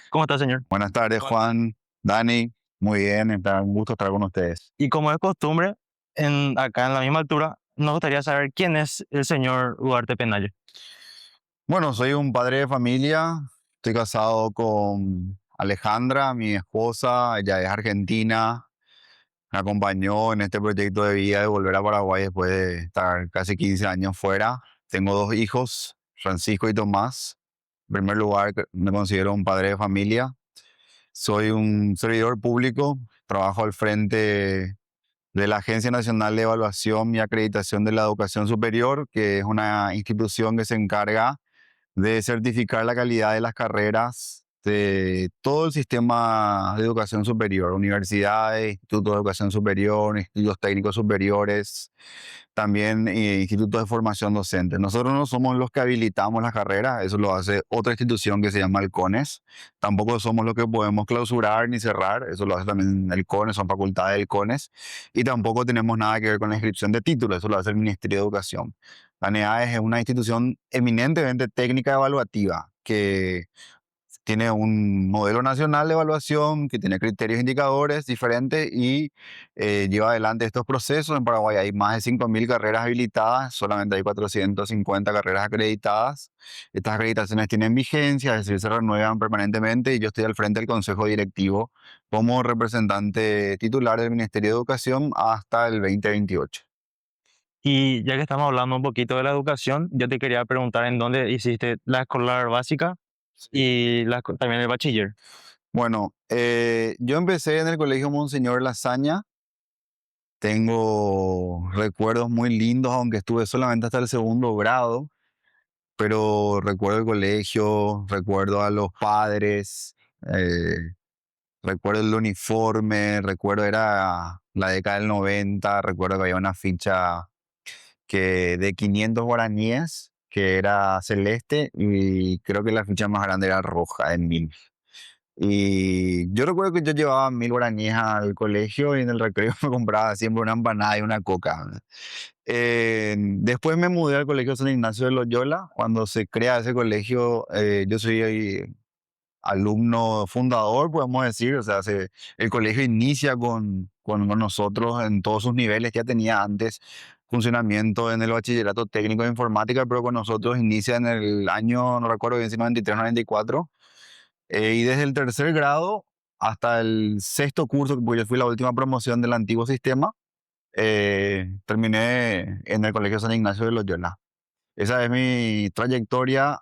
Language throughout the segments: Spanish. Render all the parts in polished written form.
¿Cómo está, señor? Buenas tardes, Juan, Dani. Muy bien, un gusto estar con ustedes. Y como es costumbre, acá en la misma altura, nos gustaría saber quién es el señor Ugarte Penalle. Bueno, soy un padre de familia. Estoy casado con Alejandra, mi esposa. Ella es argentina. Me acompañó en este proyecto de vida de volver a Paraguay después de estar casi 15 años fuera. Tengo dos hijos, Francisco y Tomás. En primer lugar, me considero un padre de familia. Soy un servidor público. Trabajo al frente de la Agencia Nacional de Evaluación y Acreditación de la Educación Superior, que es una institución que se encarga de certificar la calidad de las carreras de todo el sistema de educación superior, universidades, institutos de educación superior, institutos técnicos superiores, también institutos de formación docente. Nosotros no somos los que habilitamos las carreras, eso lo hace otra institución que se llama el CONES. Tampoco somos los que podemos clausurar ni cerrar, eso lo hace también el CONES, son facultades del CONES. Y tampoco tenemos nada que ver con la inscripción de títulos, eso lo hace el Ministerio de Educación. La NEAES es una institución eminentemente técnica evaluativa que tiene un modelo nacional de evaluación que tiene criterios e indicadores diferentes y lleva adelante estos procesos. En Paraguay hay más de 5.000 carreras habilitadas, solamente hay 450 carreras acreditadas. Estas acreditaciones tienen vigencia, es decir, se renuevan permanentemente y yo estoy al frente del consejo directivo como representante titular del Ministerio de Educación hasta el 2028. Y ya que estamos hablando un poquito de la educación, yo te quería preguntar en dónde hiciste la escolar básica y también el bachiller. Bueno, yo empecé en el Colegio Monseñor Lasaña. Tengo recuerdos muy lindos, aunque estuve solamente hasta el segundo grado, pero recuerdo el colegio, recuerdo a los padres, eh, recuerdo el uniforme, recuerdo era la década del 90, recuerdo que había una ficha de 500 guaraníes, que era celeste, y creo que la ficha más grande era roja, en 1000. Y yo recuerdo que yo llevaba 1000 guaraníes al colegio y en el recreo me compraba siempre una empanada y una coca. Después me mudé al colegio San Ignacio de Loyola. Cuando se crea ese colegio, yo soy alumno fundador, podemos decir. O sea, el colegio inicia con nosotros en todos sus niveles. Ya tenía antes funcionamiento en el bachillerato técnico de informática, pero con nosotros inicia en el año, no recuerdo bien si 93 o 94. Y desde el tercer grado hasta el sexto curso, porque yo fui la última promoción del antiguo sistema, terminé en el Colegio San Ignacio de Loyola. Esa es mi trayectoria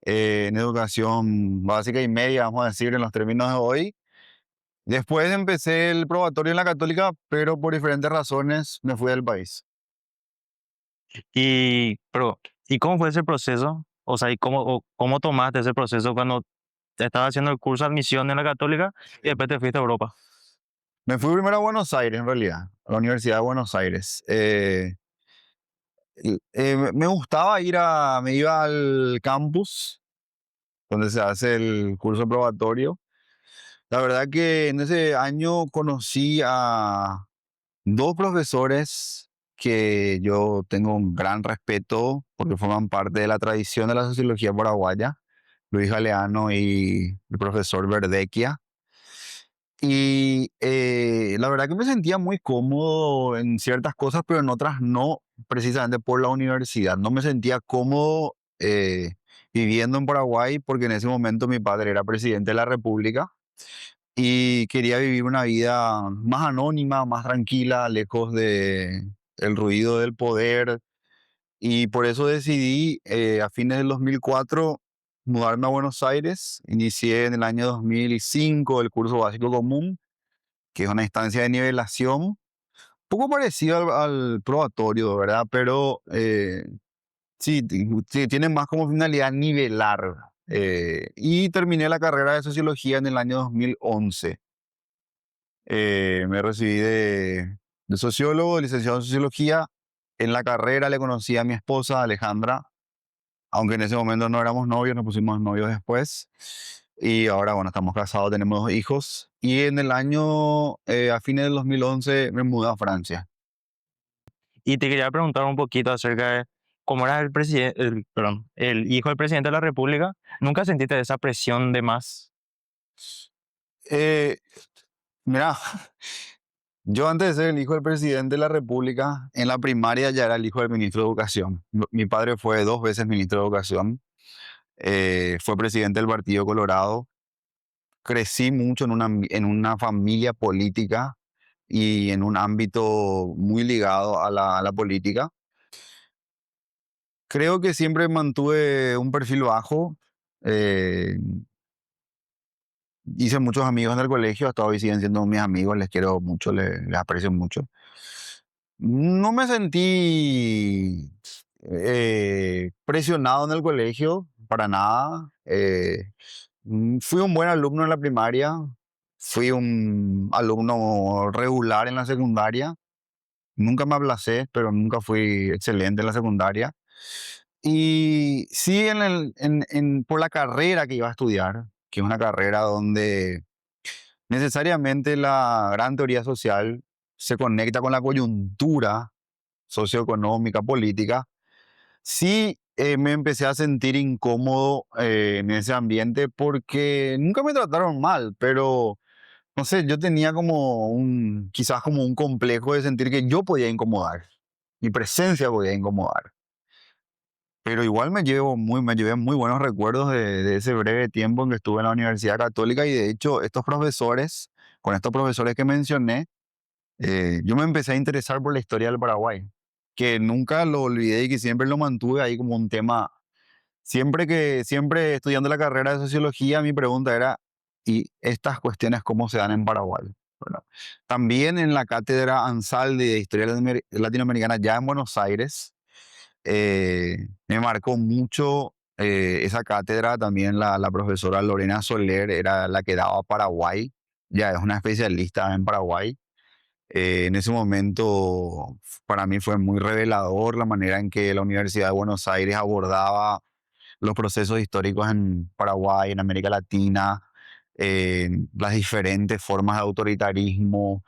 en educación básica y media, vamos a decir, en los términos de hoy. Después empecé el probatorio en la Católica, pero por diferentes razones me fui del país. ¿Y cómo fue ese proceso? O sea, ¿cómo tomaste ese proceso cuando te estabas haciendo el curso de admisión en la Católica y después te fuiste a Europa? Me fui primero a Buenos Aires, en realidad, a la Universidad de Buenos Aires. Me gustaba me iba al campus donde se hace el curso probatorio. La verdad que en ese año conocí a dos profesores que yo tengo un gran respeto porque forman parte de la tradición de la sociología paraguaya, Luis Galeano y el profesor Verdequia. Y la verdad que me sentía muy cómodo en ciertas cosas, pero en otras no, precisamente por la universidad. No me sentía cómodo viviendo en Paraguay porque en ese momento mi padre era presidente de la República y quería vivir una vida más anónima, más tranquila, lejos de el ruido del poder. Y por eso decidí a fines del 2004 mudarme a Buenos Aires. Inicié en el año 2005 el curso básico común, que es una instancia de nivelación, poco parecido al probatorio, ¿verdad? Pero sí, sí, tiene más como finalidad nivelar. Y terminé la carrera de sociología en el año 2011. Me recibí de sociólogo, licenciado en sociología. En la carrera le conocí a mi esposa, Alejandra, aunque en ese momento no éramos novios, nos pusimos novios después. Y ahora, bueno, estamos casados, tenemos dos hijos. Y en el año, a fines del 2011, me mudé a Francia. Y te quería preguntar un poquito acerca de cómo eras el presidente, perdón, el hijo del presidente de la República. ¿Nunca sentiste esa presión de más? Eh, Mira, yo antes de ser el hijo del presidente de la República, en la primaria ya era el hijo del ministro de Educación. Mi padre fue 2 veces ministro de Educación, fue presidente del Partido Colorado. Crecí mucho en una familia política y en un ámbito muy ligado a la política. Creo que siempre mantuve un perfil bajo. eh, Hice muchos amigos en el colegio, hasta hoy siguen siendo mis amigos, les quiero mucho, les aprecio mucho. No me sentí presionado en el colegio, para nada. Fui un buen alumno en la primaria, fui un alumno regular en la secundaria. Nunca me ablacé, pero nunca fui excelente en la secundaria. Y sí, por la carrera que iba a estudiar, que es una carrera donde necesariamente la gran teoría social se conecta con la coyuntura socioeconómica, política. Sí, me empecé a sentir incómodo en ese ambiente porque nunca me trataron mal, pero no sé, yo tenía quizás como un complejo de sentir que yo podía incomodar, mi presencia podía incomodar. Pero igual me llevé muy buenos recuerdos de ese breve tiempo en que estuve en la Universidad Católica y de hecho con estos profesores que mencioné, yo me empecé a interesar por la historia del Paraguay, que nunca lo olvidé y que siempre lo mantuve ahí como un tema. Siempre estudiando la carrera de sociología, mi pregunta era, ¿y estas cuestiones cómo se dan en Paraguay? ¿Verdad? También en la cátedra ANSAL de Historia Latinoamericana, ya en Buenos Aires, me marcó mucho esa cátedra. También la profesora Lorena Soler era la que daba Paraguay, ya es una especialista en Paraguay. En ese momento, para mí fue muy revelador la manera en que la Universidad de Buenos Aires abordaba los procesos históricos en Paraguay, en América Latina, las diferentes formas de autoritarismo.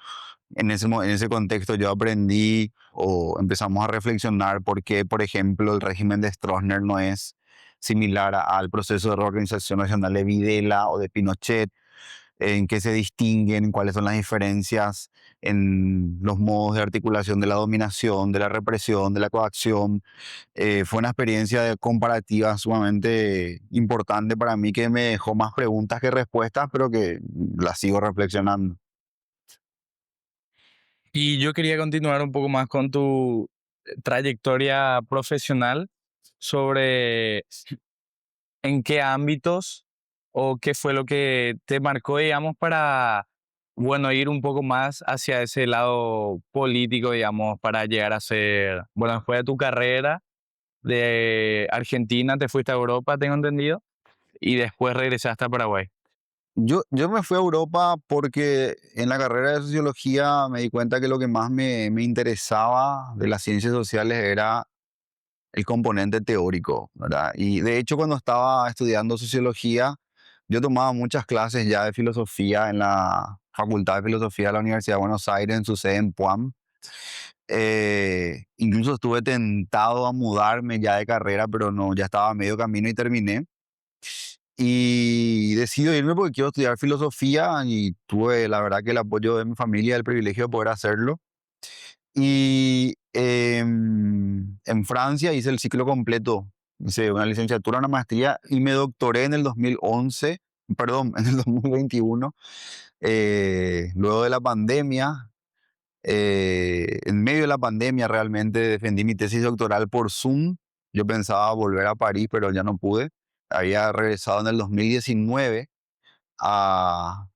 En ese contexto yo aprendí o empezamos a reflexionar por qué, por ejemplo, el régimen de Stroessner no es similar al proceso de reorganización nacional de Videla o de Pinochet, en qué se distinguen, cuáles son las diferencias en los modos de articulación de la dominación, de la represión, de la coacción. Fue una experiencia comparativa sumamente importante para mí que me dejó más preguntas que respuestas, pero que las sigo reflexionando. Y yo quería continuar un poco más con tu trayectoria profesional sobre en qué ámbitos o qué fue lo que te marcó, digamos, para, bueno, ir un poco más hacia ese lado político, digamos, para llegar a ser, bueno, después de tu carrera de Argentina, te fuiste a Europa, tengo entendido, y después regresaste a Paraguay. Yo me fui a Europa porque en la carrera de sociología me di cuenta que lo que más me interesaba de las ciencias sociales era el componente teórico, ¿verdad? Y de hecho, cuando estaba estudiando sociología, yo tomaba muchas clases ya de filosofía en la Facultad de Filosofía de la Universidad de Buenos Aires, en su sede en Puan. Incluso estuve tentado a mudarme ya de carrera, pero no, ya estaba a medio camino y terminé. Y decido irme porque quiero estudiar filosofía y tuve, la verdad, que el apoyo de mi familia, el privilegio de poder hacerlo. Y en Francia hice el ciclo completo, hice una licenciatura, una maestría y me doctoré en el 2011, perdón, en el 2021, luego de la pandemia. En medio de la pandemia realmente defendí mi tesis doctoral por Zoom. Yo pensaba volver a París, pero ya no pude. Había regresado en el 2019 a,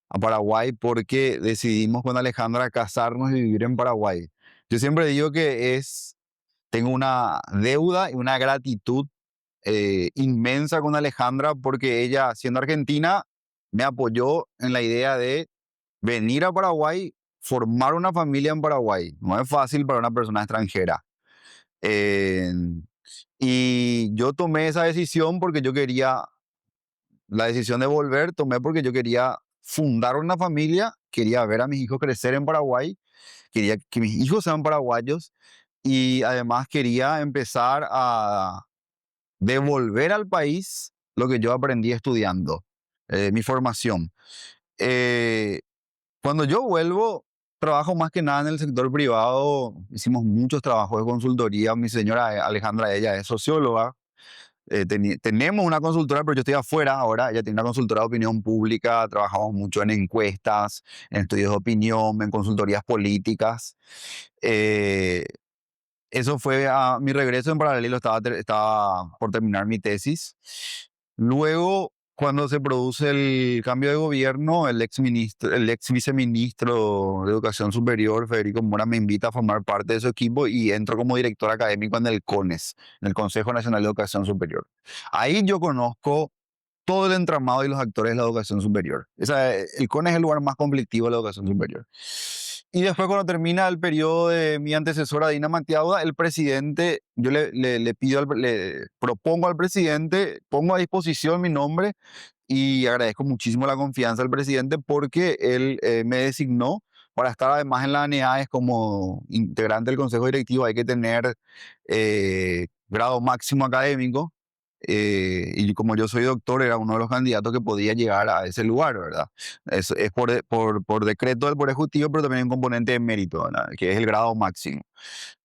a Paraguay porque decidimos con Alejandra casarnos y vivir en Paraguay. Yo siempre digo que tengo una deuda y una gratitud inmensa con Alejandra porque ella, siendo argentina, me apoyó en la idea de venir a Paraguay, formar una familia en Paraguay. No es fácil para una persona extranjera. Eh, y yo tomé esa decisión porque yo quería, la decisión de volver, tomé porque yo quería fundar una familia, quería ver a mis hijos crecer en Paraguay, quería que mis hijos sean paraguayos y además quería empezar a devolver al país lo que yo aprendí estudiando. mi formación. Cuando yo vuelvo, trabajo más que nada en el sector privado. Hicimos muchos trabajos de consultoría. Mi señora Alejandra, ella es socióloga. Tenemos una consultora, pero yo estoy afuera ahora. Ella tiene una consultora de opinión pública. Trabajamos mucho en encuestas, en estudios de opinión, en consultorías políticas. Eh, Eso fue a mi regreso. En paralelo estaba por terminar mi tesis. Luego, cuando se produce el cambio de gobierno, el ex viceministro de Educación Superior, Federico Mora, me invita a formar parte de su equipo y entro como director académico en el CONES, en el Consejo Nacional de Educación Superior. Ahí yo conozco todo el entramado y los actores de la educación superior. El CONES es el lugar más conflictivo de la educación superior. Y después, cuando termina el periodo de mi antecesora Dina Matiauda, el presidente, yo le pido, le propongo al presidente, pongo a disposición mi nombre y agradezco muchísimo la confianza del presidente porque él me designó para estar además en la ANEAES como integrante del consejo directivo. Hay que tener grado máximo académico. Y como yo soy doctor, era uno de los candidatos que podía llegar a ese lugar, ¿verdad? Es por decreto del Poder Ejecutivo, pero también hay un componente de mérito, ¿verdad? Que es el grado máximo.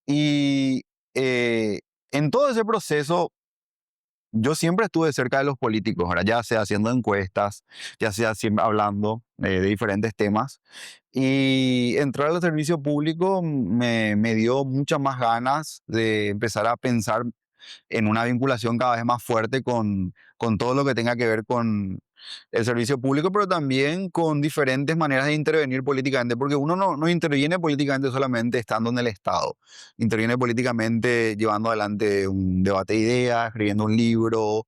Y en todo ese proceso, yo siempre estuve cerca de los políticos, ¿verdad? Ya sea haciendo encuestas, ya sea siempre hablando de diferentes temas. Y entrar al servicio público me dio muchas más ganas de empezar a pensar en una vinculación cada vez más fuerte con todo lo que tenga que ver con el servicio público, pero también con diferentes maneras de intervenir políticamente, porque uno no interviene políticamente solamente estando en el Estado, interviene políticamente llevando adelante un debate de ideas, escribiendo un libro,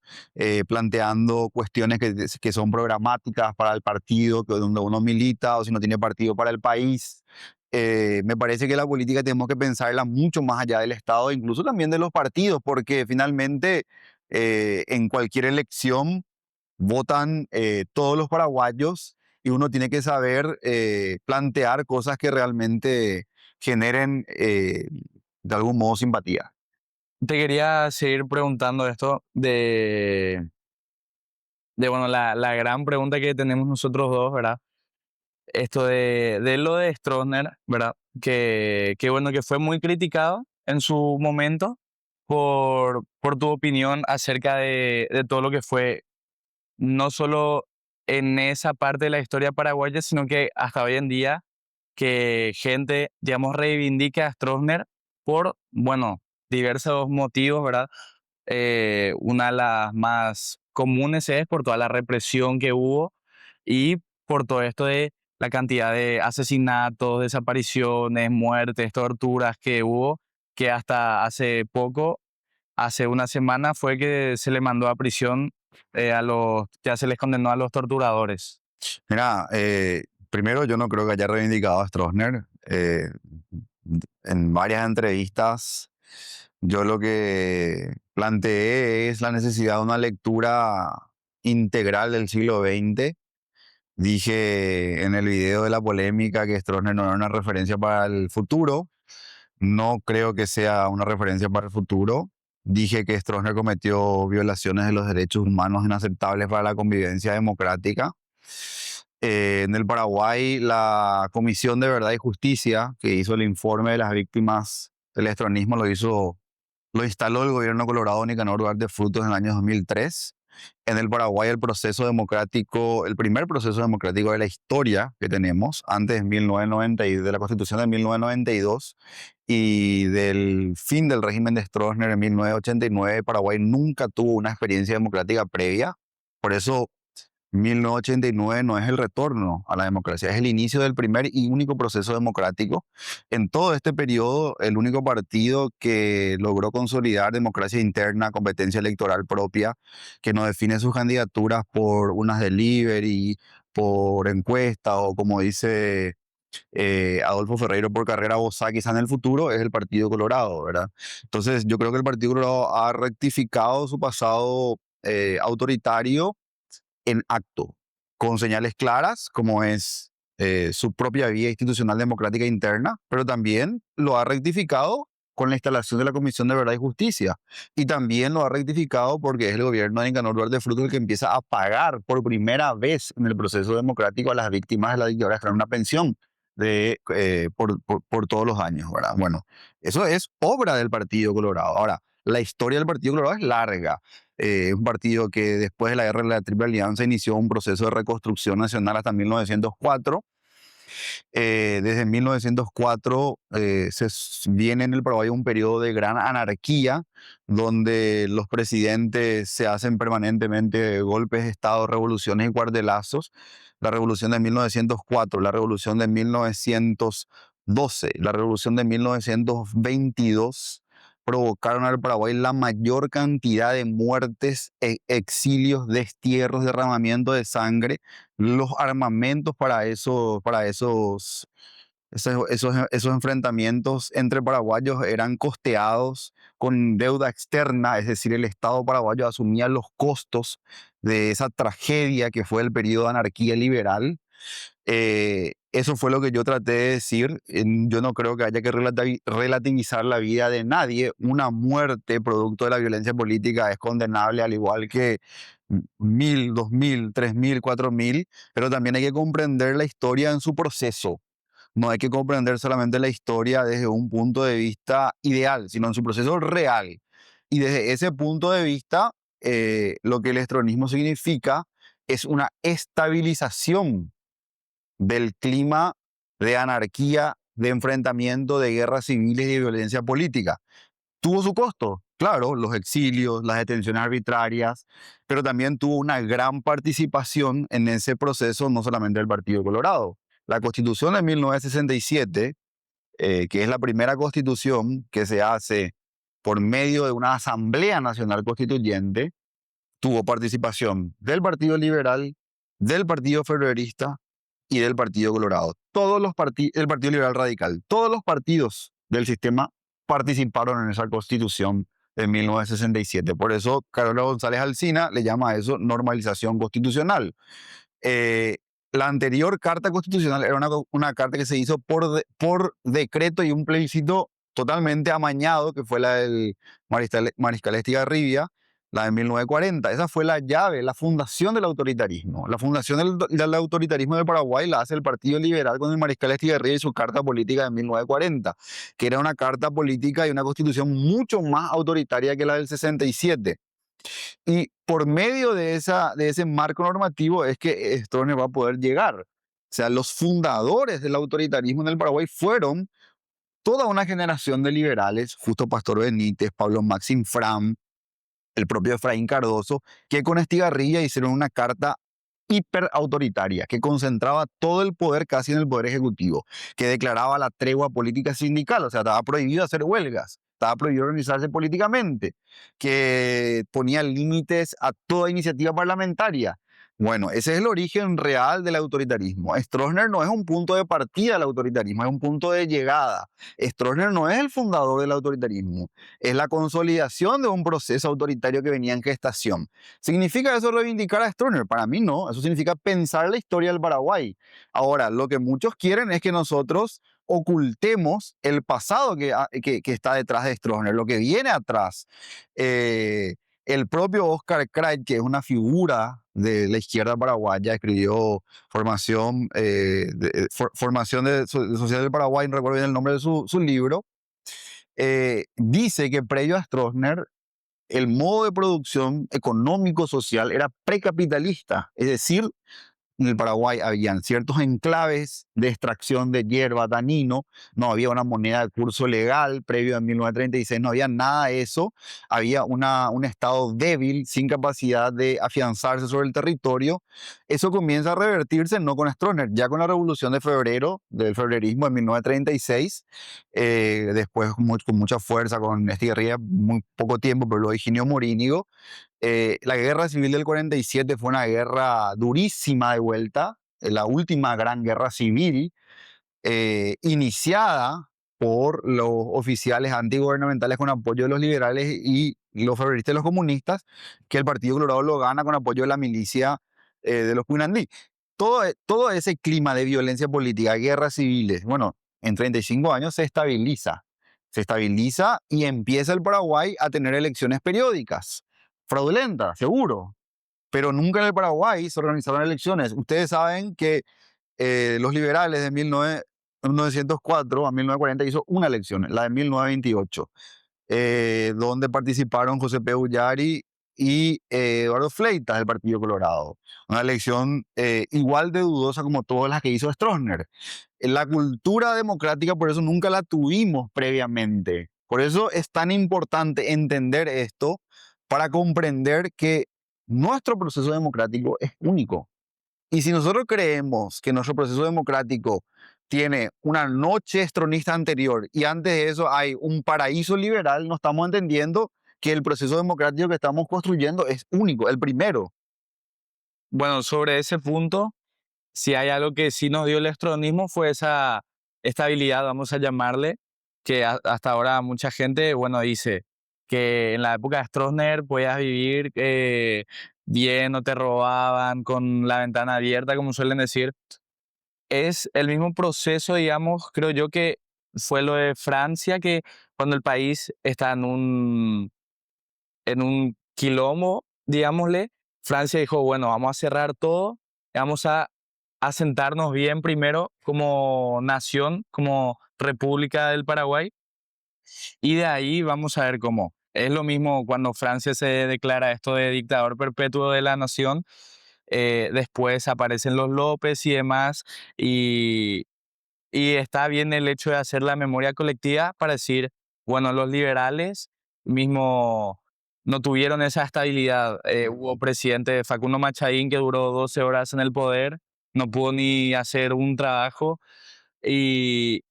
planteando cuestiones que son programáticas para el partido donde uno milita, o si no tiene partido, para el país. Me parece que la política tenemos que pensarla mucho más allá del Estado, incluso también de los partidos, porque finalmente en cualquier elección votan todos los paraguayos y uno tiene que saber plantear cosas que realmente generen de algún modo simpatía. Te quería seguir preguntando esto bueno, la gran pregunta que tenemos nosotros dos, ¿verdad? Esto de lo de Stroessner, ¿verdad? Que bueno, que fue muy criticado en su momento por tu opinión acerca de todo lo que fue, no solo en esa parte de la historia paraguaya, sino que hasta hoy en día que gente, digamos, reivindica a Stroessner por, bueno, diversos motivos, ¿verdad? Una de las más comunes es por toda la represión que hubo y por todo esto de la cantidad de asesinatos, desapariciones, muertes, torturas que hubo, que hasta hace poco, hace una semana, fue que se le mandó a prisión ya se les condenó a los torturadores. Mira, primero yo no creo que haya reivindicado a Stroessner. En varias entrevistas yo lo que planteé es la necesidad de una lectura integral del siglo XX. Dije en el video de la polémica que Stroessner no era una referencia para el futuro. No creo que sea una referencia para el futuro. Dije que Stroessner cometió violaciones de los derechos humanos inaceptables para la convivencia democrática. En el Paraguay, la Comisión de Verdad y Justicia, que hizo el informe de las víctimas del estronismo, lo instaló el gobierno colorado Nicanor Duarte Frutos en el año 2003. En el Paraguay, el proceso democrático, el primer proceso democrático de la historia que tenemos, antes de 1990 y de la Constitución de 1992 y del fin del régimen de Stroessner en 1989, Paraguay nunca tuvo una experiencia democrática previa. Por eso 1989 no es el retorno a la democracia, es el inicio del primer y único proceso democrático. En todo este periodo, el único partido que logró consolidar democracia interna, competencia electoral propia, que no define sus candidaturas por unas delivery, por encuesta o como dice Adolfo Ferreiro, por carrera vozada quizá en el futuro, es el Partido Colorado, ¿verdad? Entonces yo creo que el Partido Colorado ha rectificado su pasado autoritario en acto, con señales claras, como es su propia vía institucional democrática interna, pero también lo ha rectificado con la instalación de la Comisión de Verdad y Justicia. Y también lo ha rectificado porque es el gobierno de Nicanor Duarte Fruto el que empieza a pagar por primera vez en el proceso democrático a las víctimas de la dictadura una pensión por todos los años, ¿verdad? Bueno, eso es obra del Partido Colorado. Ahora, la historia del Partido Colorado es larga. Es un partido que después de la guerra de la Triple Alianza inició un proceso de reconstrucción nacional hasta 1904. Desde 1904 viene en el Paraguay un periodo de gran anarquía, donde los presidentes se hacen permanentemente golpes de Estado, revoluciones y cuartelazos. La revolución de 1904, la revolución de 1912, la revolución de 1922 provocaron al Paraguay la mayor cantidad de muertes, exilios, destierros, derramamiento de sangre. Los armamentos para esos enfrentamientos entre paraguayos eran costeados con deuda externa, es decir, el Estado paraguayo asumía los costos de esa tragedia que fue el periodo de anarquía liberal. Eso fue lo que yo traté de decir. Yo no creo que haya que relativizar la vida de nadie. Una muerte producto de la violencia política es condenable, al igual que 1000, 2000, 3000, 4000, pero también hay que comprender la historia en su proceso. No hay que comprender solamente la historia desde un punto de vista ideal, sino en su proceso real. Y desde ese punto de vista, lo que el estronismo significa es una estabilización del clima de anarquía, de enfrentamiento, de guerras civiles y de violencia política. Tuvo su costo, claro, los exilios, las detenciones arbitrarias, pero también tuvo una gran participación en ese proceso, no solamente el Partido Colorado. La Constitución de 1967, que es la primera constitución que se hace por medio de una Asamblea Nacional Constituyente, tuvo participación del Partido Liberal, del Partido Febrerista y del Partido Colorado. El Partido Liberal Radical, todos los partidos del sistema participaron en esa constitución de 1967. Por eso Carola González Alsina le llama a eso normalización constitucional. Eh, la anterior carta constitucional era una carta que se hizo por decreto y un plebiscito totalmente amañado, que fue la del Mariscal Estigarribia, la de 1940. Esa fue la llave, la fundación del autoritarismo. La fundación del autoritarismo de Paraguay la hace el Partido Liberal con el Mariscal Estigarribia y su carta política de 1940, que era una carta política y una constitución mucho más autoritaria que la del 67. Y por medio de ese marco normativo es que Stroessner va a poder llegar. O sea, los fundadores del autoritarismo en el Paraguay fueron toda una generación de liberales, Justo Pastor Benítez, Pablo Máxim Fram, el propio Efraín Cardoso, que con Estigarribia hicieron una carta hiperautoritaria, que concentraba todo el poder casi en el poder ejecutivo, que declaraba la tregua política sindical, o sea, estaba prohibido hacer huelgas, estaba prohibido organizarse políticamente, que ponía límites a toda iniciativa parlamentaria. Bueno, ese es el origen real del autoritarismo. Stroessner no es un punto de partida del autoritarismo, es un punto de llegada. Stroessner no es el fundador del autoritarismo, es la consolidación de un proceso autoritario que venía en gestación. ¿Significa eso reivindicar a Stroessner? Para mí no, eso significa pensar la historia del Paraguay. Ahora, lo que muchos quieren es que nosotros ocultemos el pasado que está detrás de Stroessner, lo que viene atrás. El propio Oscar Craig, que es una figura de la izquierda paraguaya, escribió Formación Social del Paraguay, no recuerdo bien el nombre de su libro, dice que previo a Stroessner, el modo de producción económico-social era precapitalista, es decir, en el Paraguay habían ciertos enclaves de extracción de hierba, tanino, no había una moneda de curso legal previo a 1936, no había nada de eso, había un Estado débil, sin capacidad de afianzarse sobre el territorio. Eso comienza a revertirse no con Stroessner, ya con la Revolución de Febrero, del febrerismo de 1936, después con mucha fuerza, con Estigarribia, muy poco tiempo, pero luego Higinio Morínigo. La guerra civil del 47 fue una guerra durísima de vuelta, la última gran guerra civil, iniciada por los oficiales antigubernamentales con apoyo de los liberales y los febreristas y los comunistas, que el Partido Colorado lo gana con apoyo de la milicia de los Punandí. Todo ese clima de violencia política, guerras civiles, bueno, en 35 años se estabiliza. se estabiliza y empieza el Paraguay a tener elecciones periódicas. Fraudulentas, seguro. Pero nunca en el Paraguay se organizaron elecciones. Ustedes saben que los liberales de 1904 a 1940 hizo una elección, la de 1928, donde participaron José P. Ullari y Eduardo Fleitas del Partido Colorado. Una elección igual de dudosa como todas las que hizo Stroessner. La cultura democrática, por eso nunca la tuvimos previamente. Por eso es tan importante entender esto para comprender que nuestro proceso democrático es único. Y si nosotros creemos que nuestro proceso democrático tiene una noche estronista anterior y antes de eso hay un paraíso liberal, no estamos entendiendo que el proceso democrático que estamos construyendo es único, el primero. Bueno, sobre ese punto, si hay algo que sí nos dio el estronismo fue esa estabilidad, vamos a llamarle, que hasta ahora mucha gente, bueno, dice que en la época de Stroessner podías vivir bien, no te robaban, con la ventana abierta, como suelen decir. Es el mismo proceso, digamos, creo yo que fue lo de Francia, que cuando el país está en un quilombo, digámosle, Francia dijo, bueno, vamos a cerrar todo, vamos a asentarnos bien primero como nación, como República del Paraguay, y de ahí vamos a ver cómo. Es lo mismo cuando Francia se declara esto de dictador perpetuo de la nación, después aparecen los López y demás, y, y está bien el hecho de hacer la memoria colectiva para decir, bueno, los liberales mismo no tuvieron esa estabilidad. Hubo presidente Facundo Machaín que duró 12 horas en el poder, no pudo ni hacer un trabajo. Y,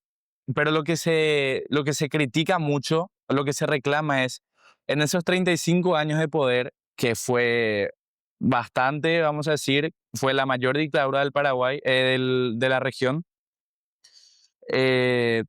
pero lo que se critica mucho, lo que se reclama es, en esos 35 años de poder, que fue bastante, vamos a decir, fue la mayor dictadura del Paraguay, de la región, eh,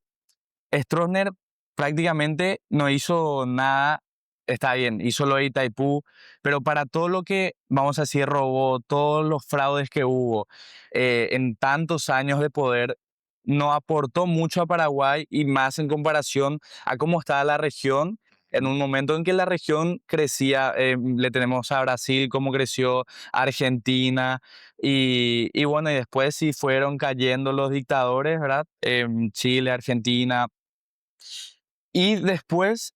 Stroessner prácticamente no hizo nada, está bien, hizo lo de Itaipú, pero para todo lo que, vamos a decir, robó, todos los fraudes que hubo en tantos años de poder, no aportó mucho a Paraguay y más en comparación a cómo estaba la región. En un momento en que la región crecía, le tenemos a Brasil, cómo creció, Argentina, y bueno, y después sí fueron cayendo los dictadores, ¿verdad? Chile, Argentina. Y después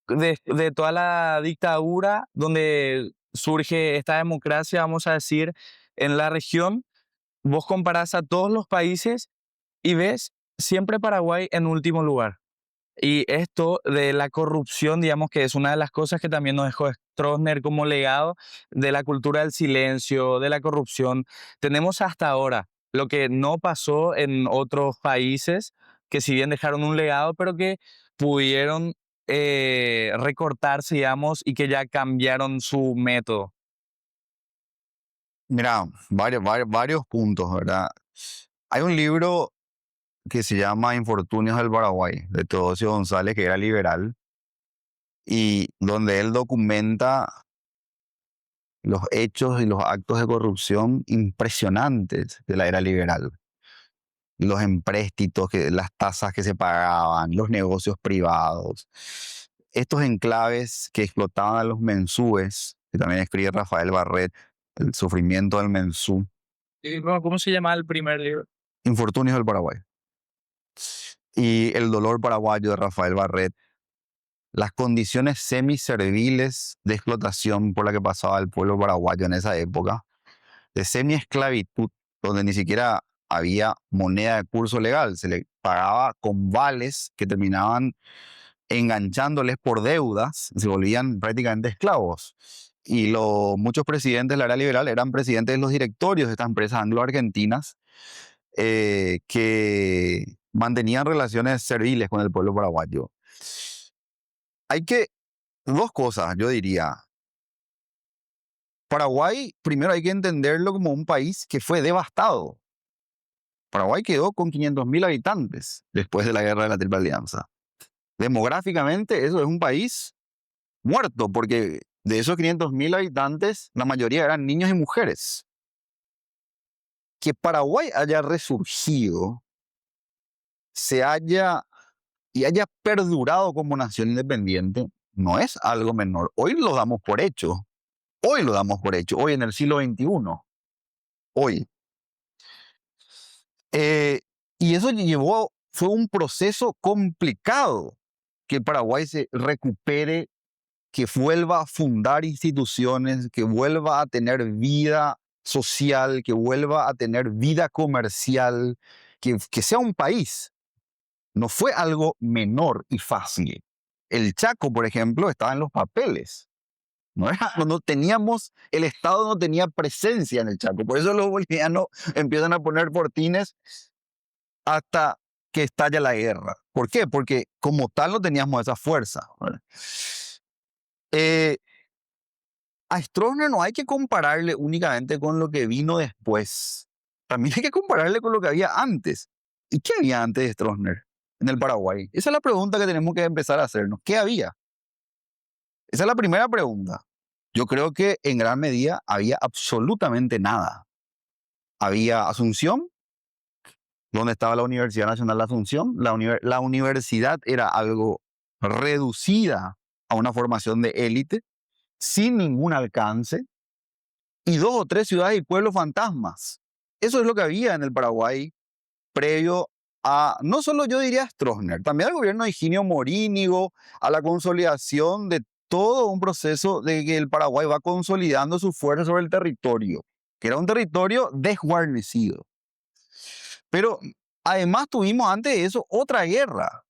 de toda la dictadura, donde surge esta democracia, vamos a decir, en la región, vos comparás a todos los países y ves siempre Paraguay en último lugar. Y esto de la corrupción, digamos que es una de las cosas que también nos dejó Stroessner como legado, de la cultura del silencio, de la corrupción. Tenemos hasta ahora lo que no pasó en otros países, que si bien dejaron un legado, pero que pudieron recortarse, digamos, y que ya cambiaron su método. Mira, varios puntos, ¿verdad? Hay un libro que se llama Infortunios del Paraguay, de Teodosio González, que era liberal, y donde él documenta los hechos y los actos de corrupción impresionantes de la era liberal. Los empréstitos, las tasas que se pagaban, los negocios privados, estos enclaves que explotaban a los mensúes, que también escribe Rafael Barret, El sufrimiento del mensú, ¿Cómo se llama el primer libro? Infortunios del Paraguay, y El dolor paraguayo de Rafael Barret, las condiciones semiserviles de explotación por la que pasaba el pueblo paraguayo en esa época, de semiesclavitud, donde ni siquiera había moneda de curso legal, se le pagaba con vales que terminaban enganchándoles por deudas, se volvían prácticamente esclavos. Y muchos presidentes de la era liberal eran presidentes de los directorios de estas empresas anglo-argentinas que mantenían relaciones serviles con el pueblo paraguayo. Dos cosas, yo diría. Paraguay, primero hay que entenderlo como un país que fue devastado. Paraguay quedó con 500.000 habitantes después de la Guerra de la Triple Alianza. Demográficamente, eso es un país muerto, porque de esos 500.000 habitantes, la mayoría eran niños y mujeres. Que Paraguay haya resurgido, se haya y haya perdurado como nación independiente, no es algo menor. Hoy lo damos por hecho. Hoy lo damos por hecho. Hoy en el siglo XXI. Hoy. Eh, y eso fue un proceso complicado que el Paraguay se recupere, que vuelva a fundar instituciones, que vuelva a tener vida social, que vuelva a tener vida comercial, que sea un país. No fue algo menor y fácil. El Chaco, por ejemplo, estaba en los papeles. No teníamos, el Estado no tenía presencia en el Chaco. Por eso los bolivianos empiezan a poner fortines hasta que estalla la guerra. ¿Por qué? Porque como tal no teníamos esa fuerza. ¿Verdad? A Stroessner no hay que compararle únicamente con lo que vino después. También hay que compararle con lo que había antes. ¿Y qué había antes de Stroessner en el Paraguay? Esa es la pregunta que tenemos que empezar a hacernos. ¿Qué había? Esa es la primera pregunta. Yo creo que en gran medida había absolutamente nada. Había Asunción, donde estaba la Universidad Nacional de Asunción. La universidad era algo reducida a una formación de élite, sin ningún alcance, y 2 o 3 ciudades y pueblos fantasmas. Eso es lo que había en el Paraguay previo a, no solo yo diría Stroessner, también al gobierno de Higinio Morínigo, a la consolidación de todo un proceso de que el Paraguay va consolidando su fuerza sobre el territorio, que era un territorio desguarnecido. Pero además tuvimos antes de eso otra guerra,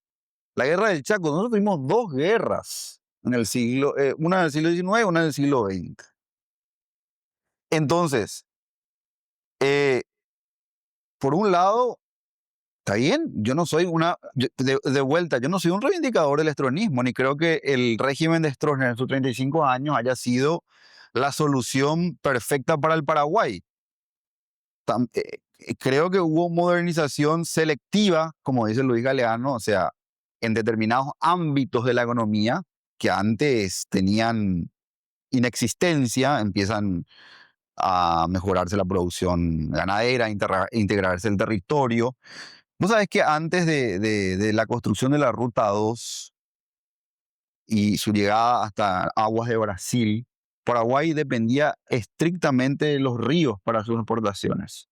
la guerra del Chaco. Nosotros tuvimos 2 guerras en el siglo, una en el siglo XIX, una en el siglo XX. Entonces, por un lado, está bien, yo no soy de vuelta, yo no soy un reivindicador del estronismo, ni creo que el régimen de Stroessner en sus 35 años haya sido la solución perfecta para el Paraguay. Creo que hubo modernización selectiva, como dice Luis Galeano, o sea, en determinados ámbitos de la economía que antes tenían inexistencia, empiezan a mejorarse la producción ganadera, integrarse el territorio. Vos sabés que antes de la construcción de la Ruta 2 y su llegada hasta aguas de Brasil, Paraguay dependía estrictamente de los ríos para sus exportaciones.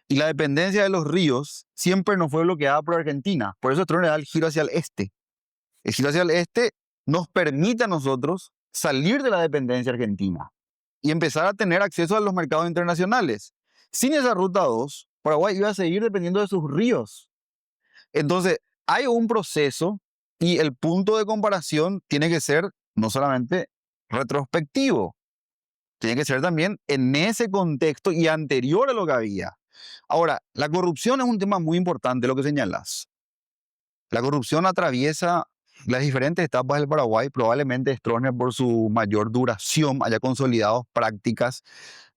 Y la dependencia de los ríos siempre nos fue bloqueada por Argentina. Por eso Stroessner da el giro hacia el este. El giro hacia el este nos permite a nosotros salir de la dependencia argentina y empezar a tener acceso a los mercados internacionales. Sin esa Ruta 2, Paraguay iba a seguir dependiendo de sus ríos. Entonces, hay un proceso y el punto de comparación tiene que ser no solamente retrospectivo, tiene que ser también en ese contexto y anterior a lo que había. Ahora, la corrupción es un tema muy importante, lo que señalas. La corrupción atraviesa las diferentes etapas del Paraguay. Probablemente Stroessner, por su mayor duración, haya consolidado prácticas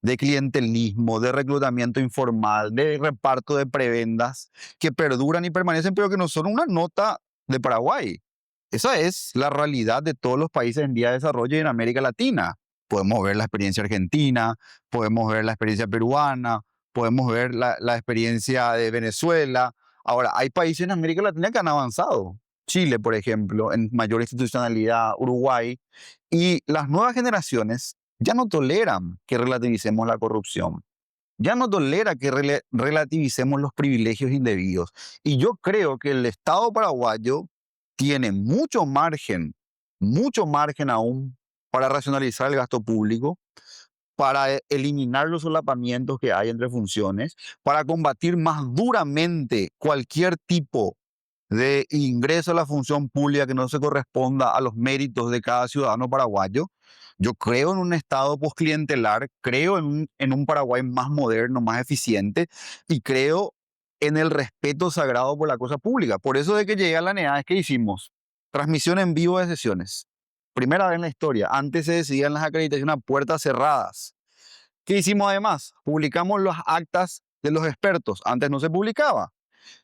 de clientelismo, de reclutamiento informal, de reparto de prebendas, que perduran y permanecen, pero que no son una nota de Paraguay. Esa es la realidad de todos los países en vía de desarrollo y en América Latina. Podemos ver la experiencia argentina, podemos ver la experiencia peruana, podemos ver la experiencia de Venezuela. Ahora, hay países en América Latina que han avanzado. Chile, por ejemplo, en mayor institucionalidad, Uruguay. Y las nuevas generaciones ya no toleran que relativicemos la corrupción. Ya no tolera que relativicemos los privilegios indebidos. Y yo creo que el Estado paraguayo tiene mucho margen aún para racionalizar el gasto público, para eliminar los solapamientos que hay entre funciones, para combatir más duramente cualquier tipo de ingreso a la función pública que no se corresponda a los méritos de cada ciudadano paraguayo. Yo creo en un Estado postclientelar, creo en un Paraguay más moderno, más eficiente, y creo en el respeto sagrado por la cosa pública. Por eso de que llegué a la NEA es que hicimos transmisión en vivo de sesiones. Primera vez en la historia. Antes se decidían las acreditaciones a puertas cerradas. ¿Qué hicimos además? Publicamos las actas de los expertos. Antes no se publicaba.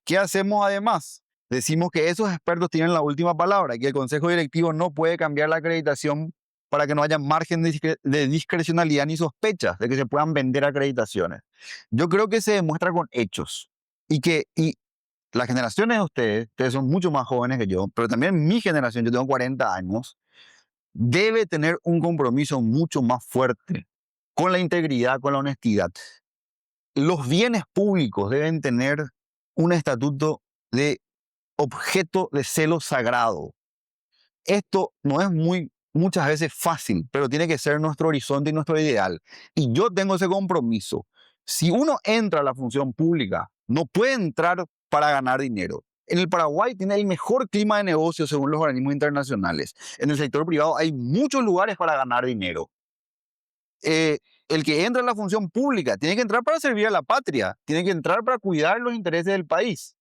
¿Qué hacemos además? Decimos que esos expertos tienen la última palabra y que el Consejo Directivo no puede cambiar la acreditación para que no haya margen de discrecionalidad ni sospechas de que se puedan vender acreditaciones. Yo creo que se demuestra con hechos y las generaciones de ustedes son mucho más jóvenes que yo, pero también mi generación, yo tengo 40 años, debe tener un compromiso mucho más fuerte con la integridad, con la honestidad. Los bienes públicos deben tener un estatuto de objeto de celo sagrado. Esto no es muchas veces fácil, pero tiene que ser nuestro horizonte y nuestro ideal. Y yo tengo ese compromiso. Si uno entra a la función pública, no puede entrar para ganar dinero. En el Paraguay tiene el mejor clima de negocio según los organismos internacionales. En el sector privado hay muchos lugares para ganar dinero. El que entra a la función pública tiene que entrar para servir a la patria, tiene que entrar para cuidar los intereses del país.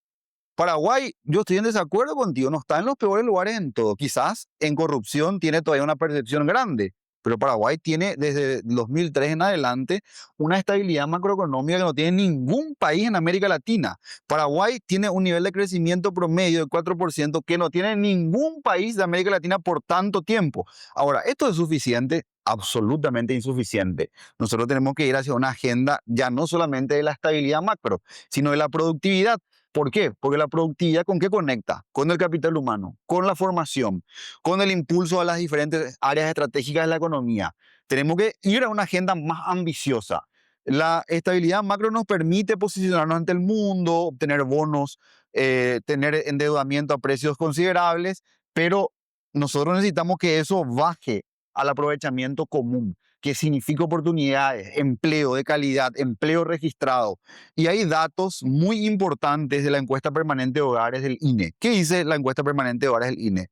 Paraguay, yo estoy en desacuerdo contigo, no está en los peores lugares en todo. Quizás en corrupción tiene todavía una percepción grande, pero Paraguay tiene desde 2003 en adelante una estabilidad macroeconómica que no tiene ningún país en América Latina. Paraguay tiene un nivel de crecimiento promedio de 4% que no tiene ningún país de América Latina por tanto tiempo. Ahora, ¿esto es suficiente? Absolutamente insuficiente. Nosotros tenemos que ir hacia una agenda ya no solamente de la estabilidad macro, sino de la productividad. ¿Por qué? Porque la productividad, ¿con qué conecta? Con el capital humano, con la formación, con el impulso a las diferentes áreas estratégicas de la economía. Tenemos que ir a una agenda más ambiciosa. La estabilidad macro nos permite posicionarnos ante el mundo, obtener bonos, tener endeudamiento a precios considerables, pero nosotros necesitamos que eso baje al aprovechamiento común, que significa oportunidades, empleo de calidad, empleo registrado. Y hay datos muy importantes de la encuesta permanente de hogares del INE. ¿Qué dice la encuesta permanente de hogares del INE?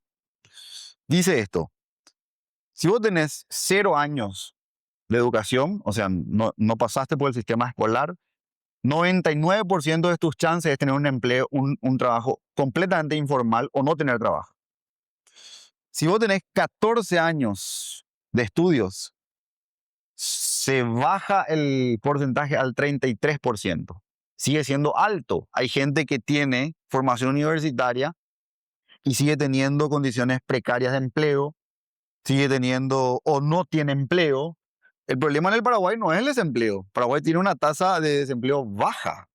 Dice esto: si vos tenés 0 años de educación, o sea, no pasaste por el sistema escolar, 99% de tus chances es tener un empleo, un trabajo completamente informal o no tener trabajo. Si vos tenés 14 años de estudios, se baja el porcentaje al 33%. Sigue siendo alto. Hay gente que tiene formación universitaria y sigue teniendo condiciones precarias de empleo, sigue teniendo o no tiene empleo. El problema en el Paraguay no es el desempleo. Paraguay tiene una tasa de desempleo baja.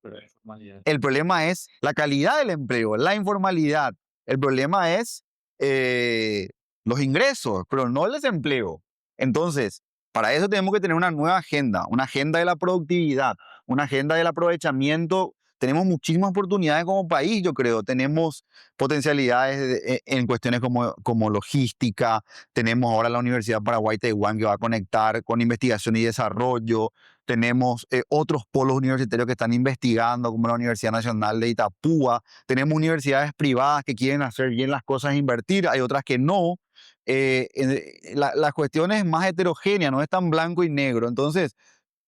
El problema es la calidad del empleo, la informalidad. El problema es los ingresos, pero no el desempleo. Entonces, para eso tenemos que tener una nueva agenda, una agenda de la productividad, una agenda del aprovechamiento. Tenemos muchísimas oportunidades como país, yo creo. Tenemos potencialidades en cuestiones como logística. Tenemos ahora la Universidad Paraguay-Taiwán que va a conectar con investigación y desarrollo. Tenemos otros polos universitarios que están investigando, como la Universidad Nacional de Itapúa. Tenemos universidades privadas que quieren hacer bien las cosas e invertir, hay otras que no. La cuestión es más heterogénea, no es tan blanco y negro. Entonces,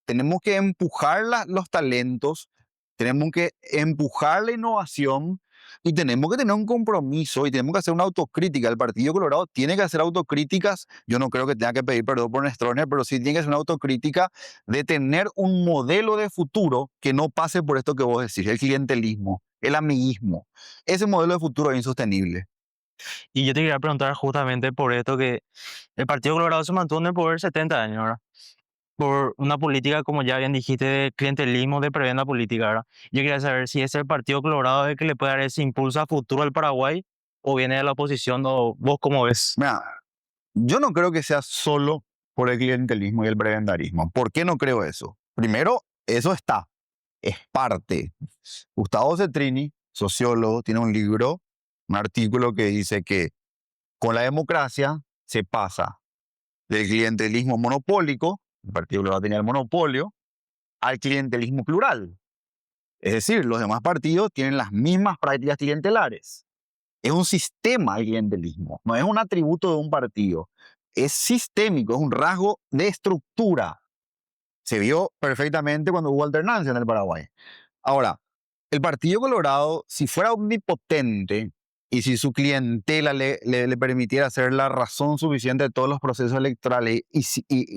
tenemos que empujar los talentos, tenemos que empujar la innovación y tenemos que tener un compromiso y tenemos que hacer una autocrítica. El Partido Colorado tiene que hacer autocríticas. Yo no creo que tenga que pedir perdón por Stroessner, pero sí tiene que hacer una autocrítica de tener un modelo de futuro que no pase por esto que vos decís, el clientelismo, el amiguismo. Ese modelo de futuro es insostenible. Y yo te quería preguntar justamente por esto que el Partido Colorado se mantuvo en el poder 70 años, ¿verdad? Por una política, como ya bien dijiste, de clientelismo, de prebenda política, ¿verdad? Yo quería saber si es el Partido Colorado el que le puede dar ese impulso a futuro al Paraguay o viene de la oposición o vos cómo ves. Mira, yo no creo que sea solo por el clientelismo y el prebendarismo. ¿Por qué no creo eso? Primero, eso es parte. Gustavo Cetrini, sociólogo, tiene un libro, un artículo que dice que con la democracia se pasa del clientelismo monopólico, el Partido Colorado tenía el monopolio, al clientelismo plural. Es decir, los demás partidos tienen las mismas prácticas clientelares. Es un sistema el clientelismo, no es un atributo de un partido. Es sistémico, es un rasgo de estructura. Se vio perfectamente cuando hubo alternancia en el Paraguay. Ahora, el Partido Colorado, si fuera omnipotente y si su clientela le permitiera ser la razón suficiente de todos los procesos electorales y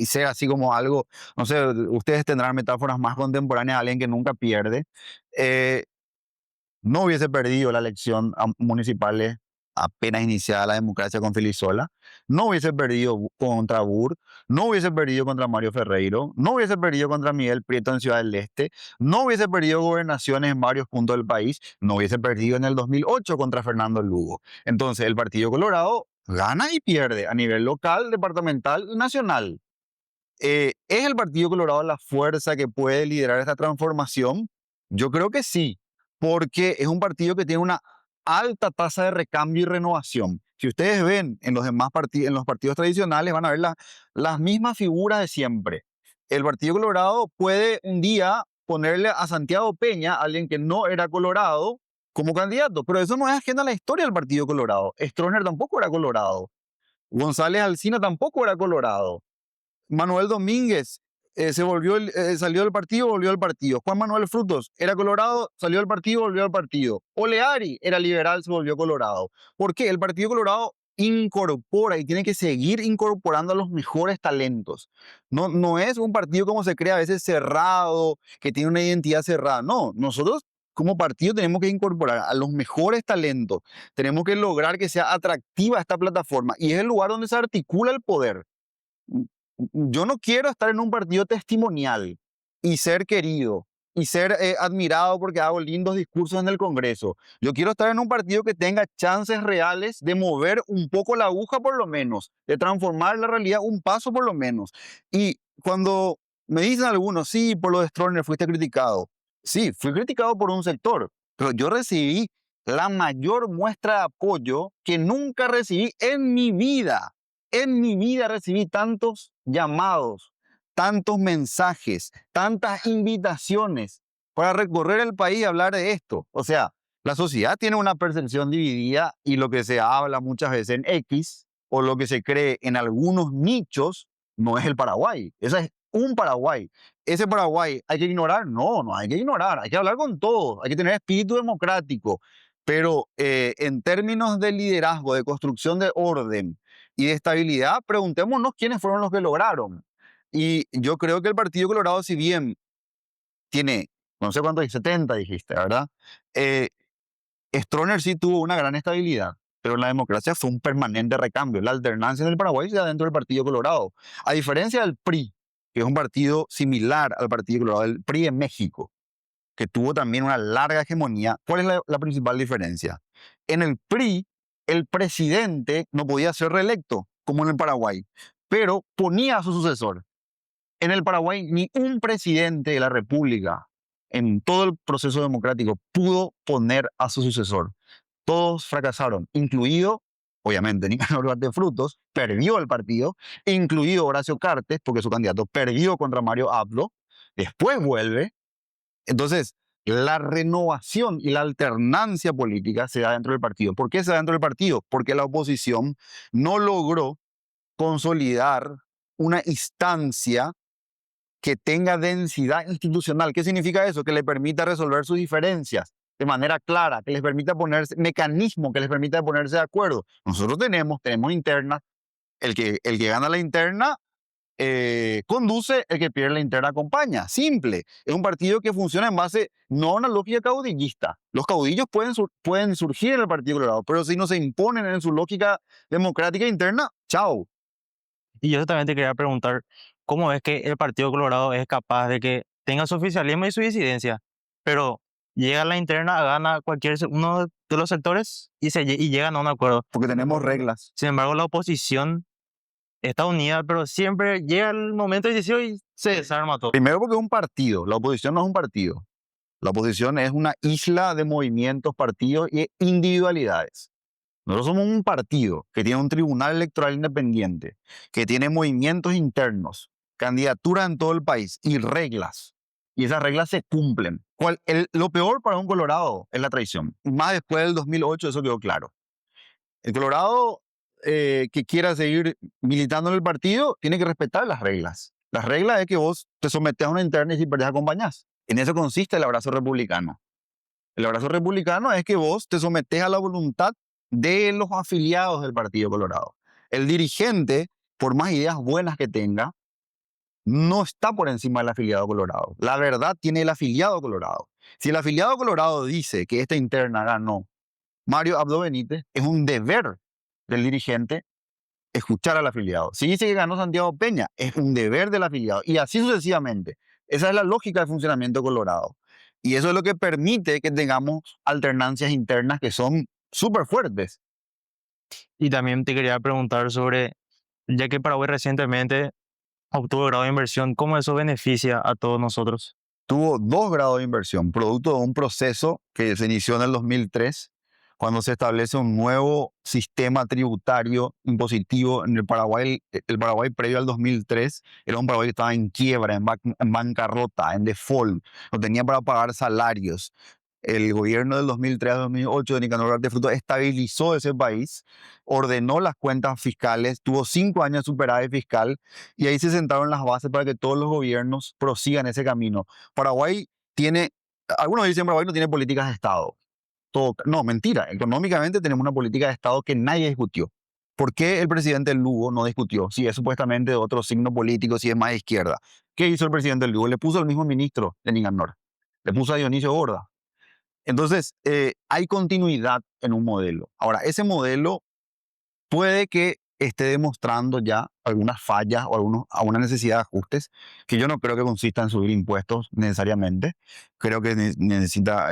ser así como algo, no sé, ustedes tendrán metáforas más contemporáneas, alguien que nunca pierde, no hubiese perdido la elección municipales apenas iniciada la democracia con Filisola, no hubiese perdido contra Burr, no hubiese perdido contra Mario Ferreiro, no hubiese perdido contra Miguel Prieto en Ciudad del Este, no hubiese perdido gobernaciones en varios puntos del país, no hubiese perdido en el 2008 contra Fernando Lugo. Entonces, el Partido Colorado gana y pierde a nivel local, departamental y nacional. ¿Es el Partido Colorado la fuerza que puede liderar esta transformación? Yo creo que sí, porque es un partido que tiene una alta tasa de recambio y renovación. Si ustedes ven en los demás partidos, en los partidos tradicionales, van a ver las mismas figuras de siempre. El Partido Colorado puede un día ponerle a Santiago Peña, alguien que no era colorado, como candidato, pero eso no es ajeno a la historia del Partido Colorado. Stroessner tampoco era colorado. González Alsina tampoco era colorado. Manuel Domínguez salió del partido, volvió al partido. Juan Manuel Frutos era colorado, salió del partido, volvió al partido. Oleari era liberal, se volvió colorado. ¿Por qué? El Partido Colorado incorpora y tiene que seguir incorporando a los mejores talentos. No es un partido como se cree a veces cerrado, que tiene una identidad cerrada. No, nosotros como partido tenemos que incorporar a los mejores talentos. Tenemos que lograr que sea atractiva esta plataforma y es el lugar donde se articula el poder. Yo no quiero estar en un partido testimonial y ser querido y ser admirado porque hago lindos discursos en el Congreso. Yo quiero estar en un partido que tenga chances reales de mover un poco la aguja por lo menos, de transformar la realidad un paso por lo menos. Y cuando me dicen algunos, sí, por lo de Stroessner fuiste criticado. Sí, fui criticado por un sector, pero yo recibí la mayor muestra de apoyo que nunca recibí en mi vida. En mi vida recibí tantos llamados, tantos mensajes, tantas invitaciones para recorrer el país y hablar de esto. O sea, la sociedad tiene una percepción dividida y lo que se habla muchas veces en X o lo que se cree en algunos nichos no es el Paraguay. Ese es un Paraguay. ¿Ese Paraguay hay que ignorar? No, no hay que ignorar. Hay que hablar con todos. Hay que tener espíritu democrático. Pero en términos de liderazgo, de construcción de orden, y de estabilidad, preguntémonos quiénes fueron los que lograron. Y yo creo que el Partido Colorado, si bien tiene, no sé cuánto, 70 dijiste, ¿verdad? Stroessner sí tuvo una gran estabilidad, pero la democracia fue un permanente recambio. La alternancia en el Paraguay se da dentro del Partido Colorado. A diferencia del PRI, que es un partido similar al Partido Colorado, el PRI en México, que tuvo también una larga hegemonía. ¿Cuál es la principal diferencia? En el PRI, el presidente no podía ser reelecto, como en el Paraguay, pero ponía a su sucesor. En el Paraguay, ni un presidente de la República, en todo el proceso democrático, pudo poner a su sucesor. Todos fracasaron, incluido, obviamente, Nicanor Duarte Frutos, perdió el partido, incluido Horacio Cartes, porque su candidato perdió contra Mario Abdo, después vuelve. Entonces, la renovación y la alternancia política se da dentro del partido. ¿Por qué se da dentro del partido? Porque la oposición no logró consolidar una instancia que tenga densidad institucional. ¿Qué significa eso? Que le permita resolver sus diferencias de manera clara, que les permita ponerse, mecanismo que les permita ponerse de acuerdo. Nosotros tenemos internas. El que gana la interna conduce, el que pierde la interna acompaña. Simple. Es un partido que funciona en base no a una lógica caudillista. Los caudillos pueden surgir en el Partido Colorado, pero si no se imponen en su lógica democrática interna, chao. Y yo también te quería preguntar, ¿cómo es que el Partido Colorado es capaz de que tenga su oficialismo y su disidencia, pero llega a la interna, gana uno de los sectores y llegan a un acuerdo? Porque tenemos reglas. Sin embargo, la oposición está unida, pero siempre llega el momento decisivo y se desarma todo. Primero porque es un partido. La oposición no es un partido. La oposición es una isla de movimientos, partidos y individualidades. Nosotros somos un partido que tiene un tribunal electoral independiente, que tiene movimientos internos, candidaturas en todo el país y reglas. Y esas reglas se cumplen. Lo peor para un colorado es la traición. Más después del 2008 eso quedó claro. El colorado que quiera seguir militando en el partido tiene que respetar las reglas. Las reglas es que vos te sometes a una interna y si perdés acompañás. En eso consiste el abrazo republicano. El abrazo republicano es que vos te sometes a la voluntad de los afiliados del Partido Colorado. El dirigente, por más ideas buenas que tenga, no está por encima del afiliado colorado. La verdad tiene el afiliado colorado. Si el afiliado colorado dice que esta interna ganó Mario Abdo Benítez, es un deber del dirigente escuchar al afiliado. Si dice que ganó Santiago Peña, es un deber del afiliado. Y así sucesivamente. Esa es la lógica de funcionamiento de Colorado. Y eso es lo que permite que tengamos alternancias internas que son súper fuertes. Y también te quería preguntar sobre, ya que Paraguay recientemente obtuvo grado de inversión, ¿cómo eso beneficia a todos nosotros? Tuvo 2 grados de inversión, producto de un proceso que se inició en el 2003, cuando se establece un nuevo sistema tributario impositivo en el Paraguay. El Paraguay previo al 2003 era un Paraguay que estaba en quiebra, en bancarrota, en default, no tenía para pagar salarios. El gobierno del 2003 a 2008 de Nicanor Duarte Fruto estabilizó ese país, ordenó las cuentas fiscales, tuvo 5 años de superávit fiscal y ahí se sentaron las bases para que todos los gobiernos prosigan ese camino. Paraguay tiene, algunos dicen Paraguay no tiene políticas de Estado. No, mentira, económicamente tenemos una política de Estado que nadie discutió. ¿Por qué el presidente Lugo no discutió? Si es supuestamente de otro signo político, si es más de izquierda. ¿Qué hizo el presidente Lugo? Le puso al mismo ministro de Nicanor, le puso a Dionisio Borda. Entonces, hay continuidad en un modelo. Ahora, ese modelo puede que esté demostrando ya algunas fallas o alguna necesidad de ajustes, que yo no creo que consista en subir impuestos necesariamente. Creo que necesita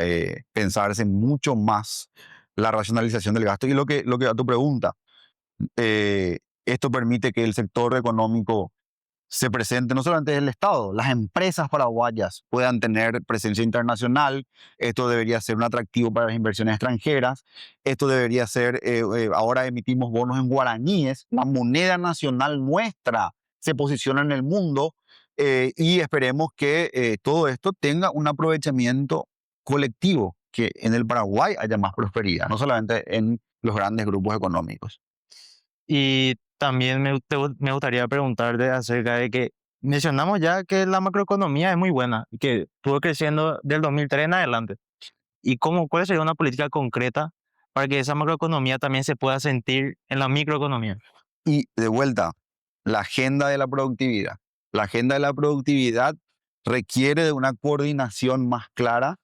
pensarse mucho más la racionalización del gasto. Y lo que a tu pregunta, esto permite que el sector económico se presente no solamente el Estado, las empresas paraguayas puedan tener presencia internacional. Esto debería ser un atractivo para las inversiones extranjeras. Esto debería ser, ahora emitimos bonos en guaraníes, la moneda nacional nuestra se posiciona en el mundo, y esperemos que todo esto tenga un aprovechamiento colectivo, que en el Paraguay haya más prosperidad, no solamente en los grandes grupos económicos. Y también me gustaría preguntarte acerca de que mencionamos ya que la macroeconomía es muy buena y que estuvo creciendo del 2003 en adelante. ¿Y cuál sería una política concreta para que esa macroeconomía también se pueda sentir en la microeconomía? Y de vuelta, la agenda de la productividad. La agenda de la productividad requiere de una coordinación más clara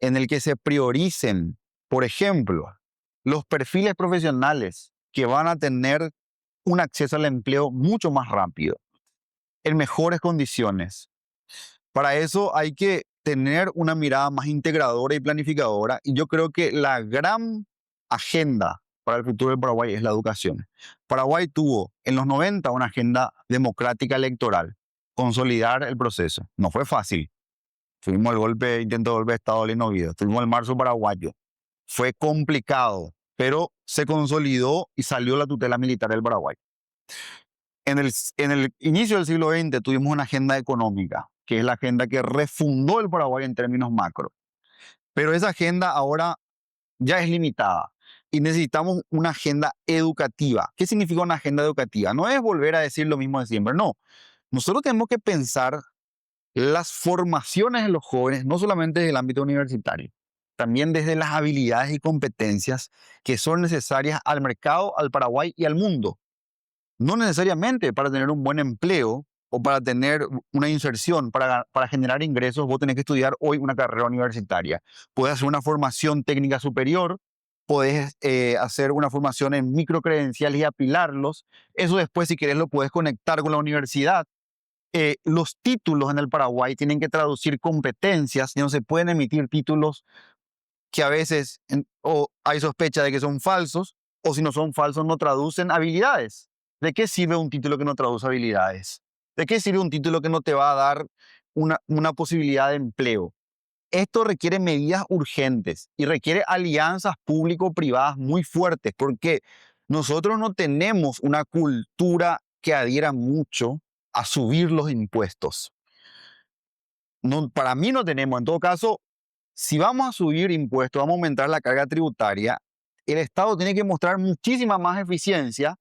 en el que se prioricen, por ejemplo, los perfiles profesionales que van a tener un acceso al empleo mucho más rápido, en mejores condiciones. Para eso hay que tener una mirada más integradora y planificadora, y yo creo que la gran agenda para el futuro del Paraguay es la educación. Paraguay tuvo en los 90 una agenda democrática electoral, consolidar el proceso. No fue fácil. Tuvimos el intento de golpe de Estado de Lino Oviedo, tuvimos el marzo paraguayo. Fue complicado, pero se consolidó y salió la tutela militar del Paraguay. En el inicio del siglo XX tuvimos una agenda económica, que es la agenda que refundó el Paraguay en términos macro. Pero esa agenda ahora ya es limitada y necesitamos una agenda educativa. ¿Qué significa una agenda educativa? No es volver a decir lo mismo de siempre, no. Nosotros tenemos que pensar las formaciones de los jóvenes, no solamente desde el ámbito universitario, también desde las habilidades y competencias que son necesarias al mercado, al Paraguay y al mundo. No necesariamente para tener un buen empleo o para tener una inserción, para generar ingresos, vos tenés que estudiar hoy una carrera universitaria. Puedes hacer una formación técnica superior, puedes hacer una formación en microcredenciales y apilarlos. Eso después, si querés, lo puedes conectar con la universidad. Los títulos en el Paraguay tienen que traducir competencias y no se pueden emitir títulos que a veces o hay sospecha de que son falsos, o si no son falsos no traducen habilidades. ¿De qué sirve un título que no traduce habilidades? ¿De qué sirve un título que no te va a dar una posibilidad de empleo? Esto requiere medidas urgentes y requiere alianzas público-privadas muy fuertes, porque nosotros no tenemos una cultura que adhiera mucho a subir los impuestos. No, para mí no tenemos. En todo caso, si vamos a subir impuestos, vamos a aumentar la carga tributaria, el Estado tiene que mostrar muchísima más eficiencia,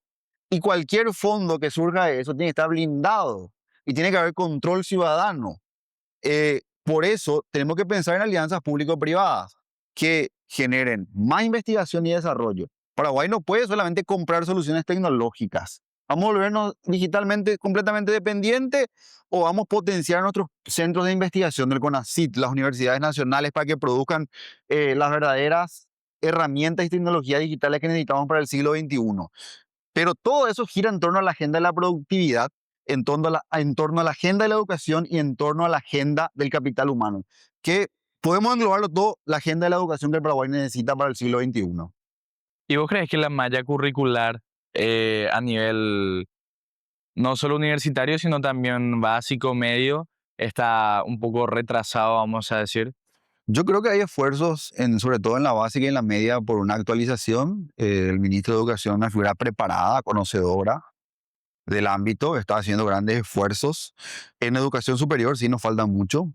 y cualquier fondo que surja de eso tiene que estar blindado y tiene que haber control ciudadano. Por eso tenemos que pensar en alianzas público-privadas que generen más investigación y desarrollo. Paraguay no puede solamente comprar soluciones tecnológicas. ¿Vamos a volvernos digitalmente completamente dependientes o vamos a potenciar nuestros centros de investigación del CONACYT, las universidades nacionales, para que produzcan las verdaderas herramientas y tecnologías digitales que necesitamos para el siglo XXI. Pero todo eso gira en torno a la agenda de la productividad, en torno a la agenda de la educación y en torno a la agenda del capital humano, que podemos englobarlo todo, la agenda de la educación que el Paraguay necesita para el siglo XXI. ¿Y vos crees que la malla curricular a nivel no solo universitario, sino también básico, medio, está un poco retrasado, vamos a decir? Yo creo que hay esfuerzos, sobre todo en la básica y en la media, por una actualización. El ministro de Educación es una figura preparada, conocedora del ámbito, está haciendo grandes esfuerzos. En educación superior sí nos falta mucho.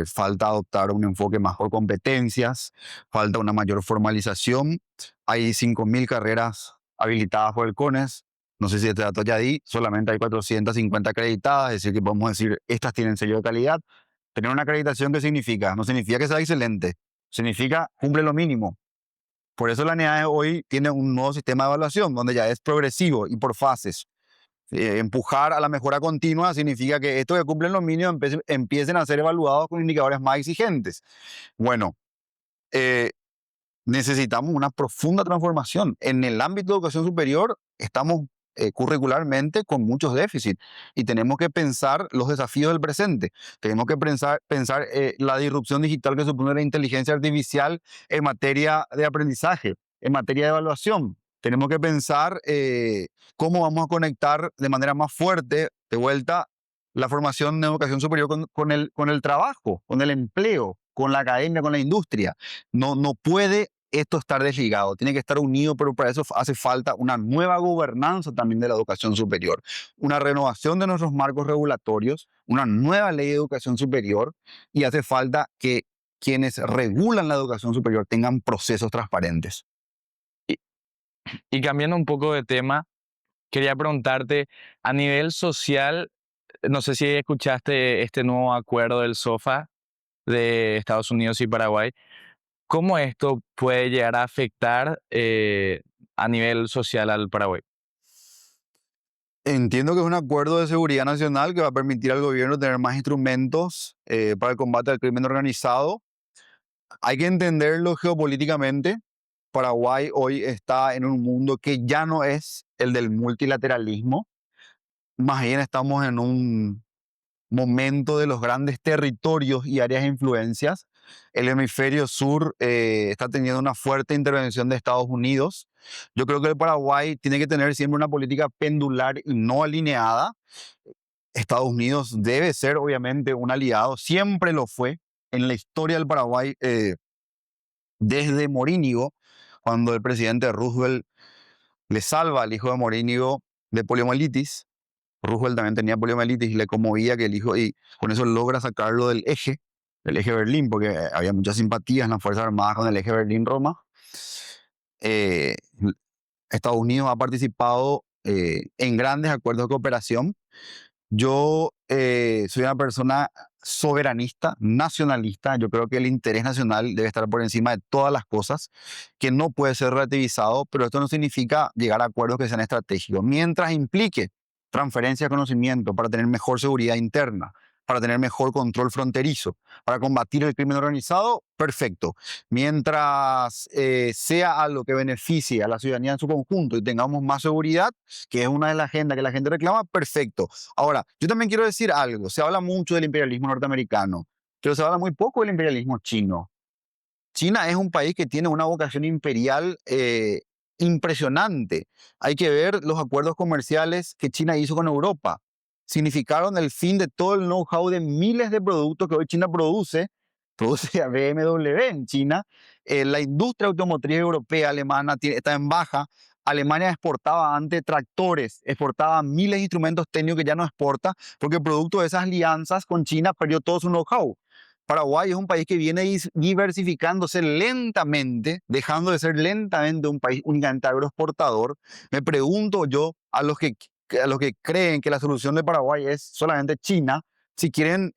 Falta adoptar un enfoque más por competencias, falta una mayor formalización. Hay 5.000 carreras habilitadas por el CONES. No sé si este dato ya di, solamente hay 450 acreditadas, es decir, que podemos decir, estas tienen sello de calidad. Tener una acreditación, ¿qué significa? No significa que sea excelente, significa cumple lo mínimo. Por eso la NEAE hoy tiene un nuevo sistema de evaluación, donde ya es progresivo y por fases. Empujar a la mejora continua significa que estos que cumplen lo mínimo empiecen a ser evaluados con indicadores más exigentes. Bueno, necesitamos una profunda transformación. En el ámbito de educación superior estamos curricularmente con muchos déficits y tenemos que pensar los desafíos del presente. Tenemos que pensar la disrupción digital que supone la inteligencia artificial en materia de aprendizaje, en materia de evaluación. Tenemos que pensar cómo vamos a conectar de manera más fuerte, de vuelta, la formación en educación superior con el trabajo, con el empleo, con la academia, con la industria. No puede esto estar desligado, tiene que estar unido, pero para eso hace falta una nueva gobernanza también de la educación superior, una renovación de nuestros marcos regulatorios, una nueva ley de educación superior, y hace falta que quienes regulan la educación superior tengan procesos transparentes. Y cambiando un poco de tema, quería preguntarte, a nivel social, no sé si escuchaste este nuevo acuerdo del SOFA de Estados Unidos y Paraguay. ¿Cómo esto puede llegar a afectar a nivel social al Paraguay? Entiendo que es un acuerdo de seguridad nacional que va a permitir al gobierno tener más instrumentos para el combate al crimen organizado. Hay que entenderlo geopolíticamente. Paraguay hoy está en un mundo que ya no es el del multilateralismo. Más bien estamos en un momento de los grandes territorios y áreas de influencias. El hemisferio sur está teniendo una fuerte intervención de Estados Unidos. Yo creo que el Paraguay tiene que tener siempre una política pendular y no alineada. Estados Unidos debe ser obviamente un aliado, siempre lo fue en la historia del Paraguay desde Morínigo, cuando el presidente Roosevelt le salva al hijo de Morínigo de poliomielitis. Roosevelt también tenía poliomielitis y le conmovía que el hijo, y con eso logra sacarlo del eje Berlín, porque había muchas simpatías en las Fuerzas Armadas con el eje Berlín-Roma. Eh, Estados Unidos ha participado en grandes acuerdos de cooperación. Yo soy una persona soberanista, nacionalista. Yo creo que el interés nacional debe estar por encima de todas las cosas, que no puede ser relativizado, pero esto no significa llegar a acuerdos que sean estratégicos. Mientras implique transferencia de conocimiento para tener mejor seguridad interna, para tener mejor control fronterizo, para combatir el crimen organizado, perfecto. Mientras sea algo que beneficie a la ciudadanía en su conjunto y tengamos más seguridad, que es una de las agendas que la gente reclama, perfecto. Ahora, yo también quiero decir algo. Se habla mucho del imperialismo norteamericano, pero se habla muy poco del imperialismo chino. China es un país que tiene una vocación imperial impresionante. Hay que ver los acuerdos comerciales que China hizo con Europa. Significaron el fin de todo el know-how de miles de productos que hoy China produce a BMW en China. La industria automotriz europea, alemana, está en baja. Alemania exportaba antes tractores, exportaba miles de instrumentos técnicos que ya no exporta, porque producto de esas alianzas con China perdió todo su know-how. Paraguay es un país que viene diversificándose lentamente, dejando de ser lentamente un país únicamente agroexportador. Me pregunto yo a los que creen que la solución de Paraguay es solamente China, si quieren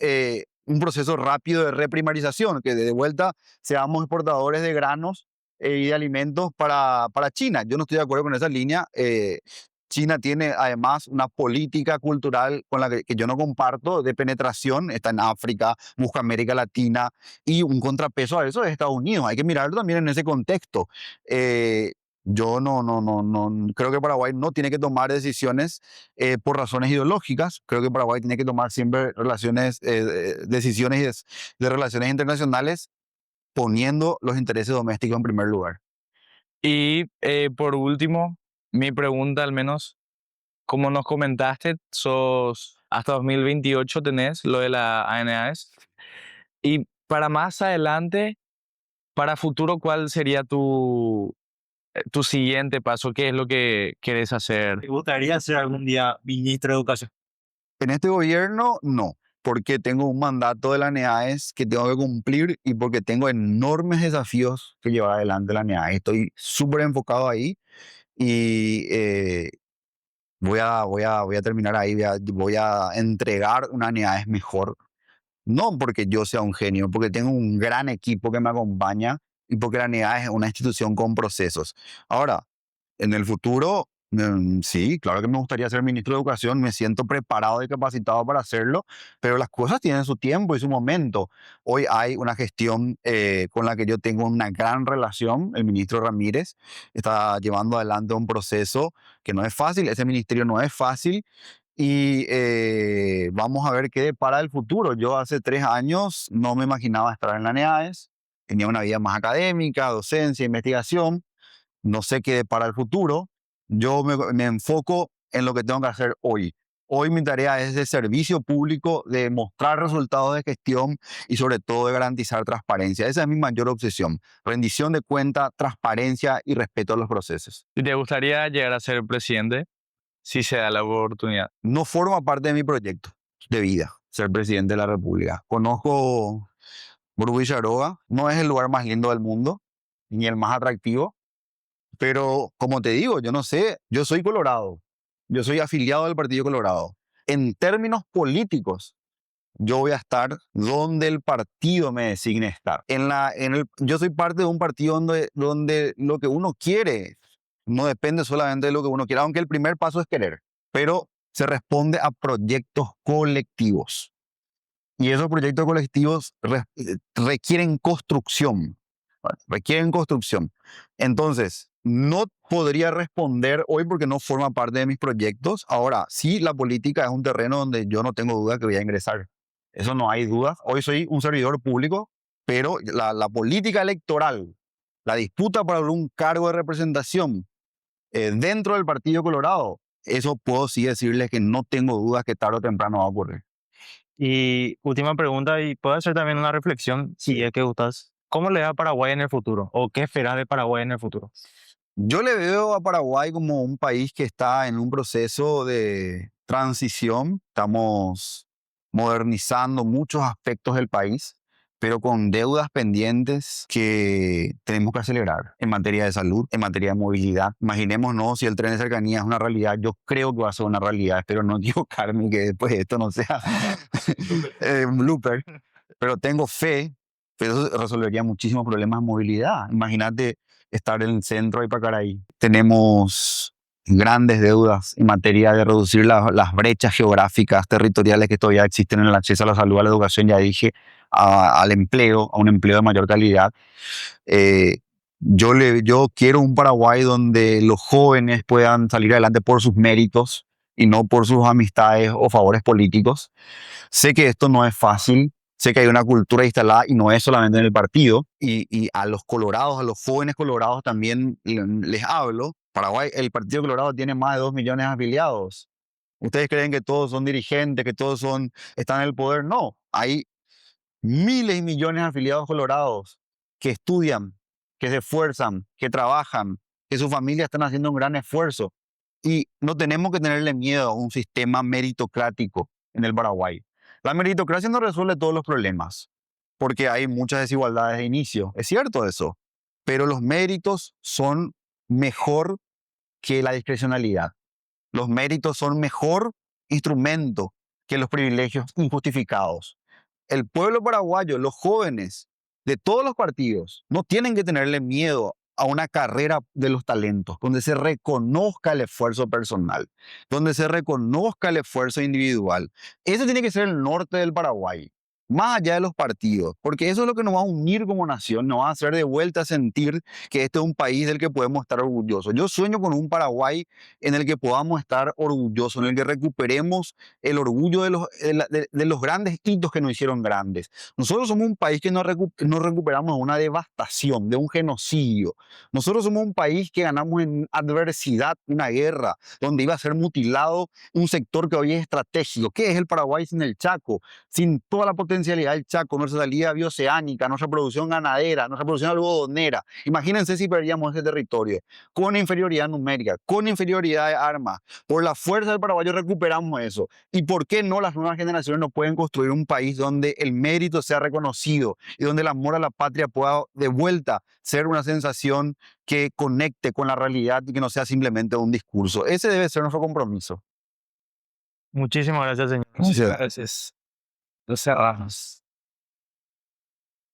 un proceso rápido de reprimarización, que de vuelta seamos exportadores de granos y de alimentos para China. Yo no estoy de acuerdo con esa línea. China tiene además una política cultural con la que yo no comparto de penetración, está en África, busca América Latina y un contrapeso a eso es Estados Unidos. Hay que mirarlo también en ese contexto. Yo no creo que Paraguay no tiene que tomar decisiones por razones ideológicas. Creo que Paraguay tiene que tomar siempre decisiones de relaciones internacionales poniendo los intereses domésticos en primer lugar. Y por último, mi pregunta al menos, como nos comentaste, hasta 2028 tenés lo de la ANAES. Y para más adelante, para futuro, ¿cuál sería tu siguiente paso? ¿Qué es lo que quieres hacer? ¿Te gustaría ser algún día ministro de Educación? En este gobierno, no, porque tengo un mandato de la NEAES que tengo que cumplir y porque tengo enormes desafíos que llevar adelante la NEAES. Estoy súper enfocado ahí y voy a terminar ahí, voy a entregar una NEAES mejor. No porque yo sea un genio, porque tengo un gran equipo que me acompaña y porque la NEAES es una institución con procesos. Ahora, en el futuro, sí, claro que me gustaría ser ministro de Educación, me siento preparado y capacitado para hacerlo, pero las cosas tienen su tiempo y su momento. Hoy hay una gestión con la que yo tengo una gran relación, el ministro Ramírez está llevando adelante un proceso que no es fácil, ese ministerio no es fácil y vamos a ver qué depara el futuro. Yo hace 3 años no me imaginaba estar en la NEAES, tenía una vida más académica, docencia, investigación. No sé qué para el futuro. Yo me enfoco en lo que tengo que hacer hoy. Hoy mi tarea es de servicio público, de mostrar resultados de gestión y sobre todo de garantizar transparencia. Esa es mi mayor obsesión. Rendición de cuenta, transparencia y respeto a los procesos. ¿Y te gustaría llegar a ser presidente si se da la oportunidad? No forma parte de mi proyecto de vida ser presidente de la República. Conozco Burbu Villaroga, no es el lugar más lindo del mundo, ni el más atractivo. Pero como te digo, yo no sé, yo soy colorado, yo soy afiliado del Partido Colorado. En términos políticos, yo voy a estar donde el partido me designe estar. Yo soy parte de un partido donde lo que uno quiere no depende solamente de lo que uno quiere, aunque el primer paso es querer, pero se responde a proyectos colectivos. Y esos proyectos colectivos requieren construcción. Requieren construcción. Entonces, no podría responder hoy porque no forma parte de mis proyectos. Ahora, sí, la política es un terreno donde yo no tengo duda que voy a ingresar. Eso no hay duda. Hoy soy un servidor público, pero la política electoral, la disputa por algún cargo de representación dentro del Partido Colorado, eso puedo sí decirles que no tengo dudas que tarde o temprano va a ocurrir. Y última pregunta, y puedo hacer también una reflexión, si es que gustas. ¿Cómo le da a Paraguay en el futuro? ¿O qué esperas de Paraguay en el futuro? Yo le veo a Paraguay como un país que está en un proceso de transición. Estamos modernizando muchos aspectos del país, pero con deudas pendientes que tenemos que acelerar en materia de salud, en materia de movilidad. Imaginémonos si el tren de cercanía es una realidad. Yo creo que va a ser una realidad. Espero no equivocarme y que después de esto no sea un blooper. Pero tengo fe que eso resolvería muchísimos problemas de movilidad. Imagínate estar en el centro y Pacaraí. Tenemos grandes deudas en materia de reducir las brechas geográficas, territoriales que todavía existen en el acceso a la salud, a la educación, ya dije, al empleo, a un empleo de mayor calidad. Yo quiero un Paraguay donde los jóvenes puedan salir adelante por sus méritos y no por sus amistades o favores políticos. Sé que esto no es fácil, sé que hay una cultura instalada y no es solamente en el partido. Y a los colorados, a los jóvenes colorados también les hablo. Paraguay, el Partido Colorado tiene más de 2 millones de afiliados. ¿Ustedes creen que todos son dirigentes, que todos están en el poder? No, hay miles y millones de afiliados colorados que estudian, que se esfuerzan, que trabajan, que sus familias están haciendo un gran esfuerzo. Y no tenemos que tenerle miedo a un sistema meritocrático en el Paraguay. La meritocracia no resuelve todos los problemas, porque hay muchas desigualdades de inicio. Es cierto eso, pero los méritos son mejor que la discrecionalidad. Los méritos son mejor instrumento que los privilegios injustificados. El pueblo paraguayo, los jóvenes de todos los partidos, no tienen que tenerle miedo a una carrera de los talentos, donde se reconozca el esfuerzo personal, donde se reconozca el esfuerzo individual. Ese tiene que ser el norte del Paraguay, más allá de los partidos, porque eso es lo que nos va a unir como nación, nos va a hacer de vuelta a sentir que este es un país del que podemos estar orgullosos. Yo sueño con un Paraguay en el que podamos estar orgullosos, en el que recuperemos el orgullo de los grandes hitos que nos hicieron grandes. Nosotros somos un país que nos recuperamos de una devastación, de un genocidio. Nosotros somos un país que ganamos en adversidad una guerra, donde iba a ser mutilado un sector que hoy es estratégico. ¿Qué es el Paraguay sin el Chaco? Sin toda la potencialidad del Chaco, nuestra salida bioceánica, nuestra producción ganadera, nuestra producción algodonera. Imagínense si perdíamos ese territorio con inferioridad numérica, con inferioridad de armas. Por la fuerza del paraguayo recuperamos eso. ¿Y por qué no las nuevas generaciones no pueden construir un país donde el mérito sea reconocido y donde el amor a la patria pueda de vuelta ser una sensación que conecte con la realidad y que no sea simplemente un discurso? Ese debe ser nuestro compromiso. Muchísimas gracias, señor. Muchas gracias. Lo cerramos.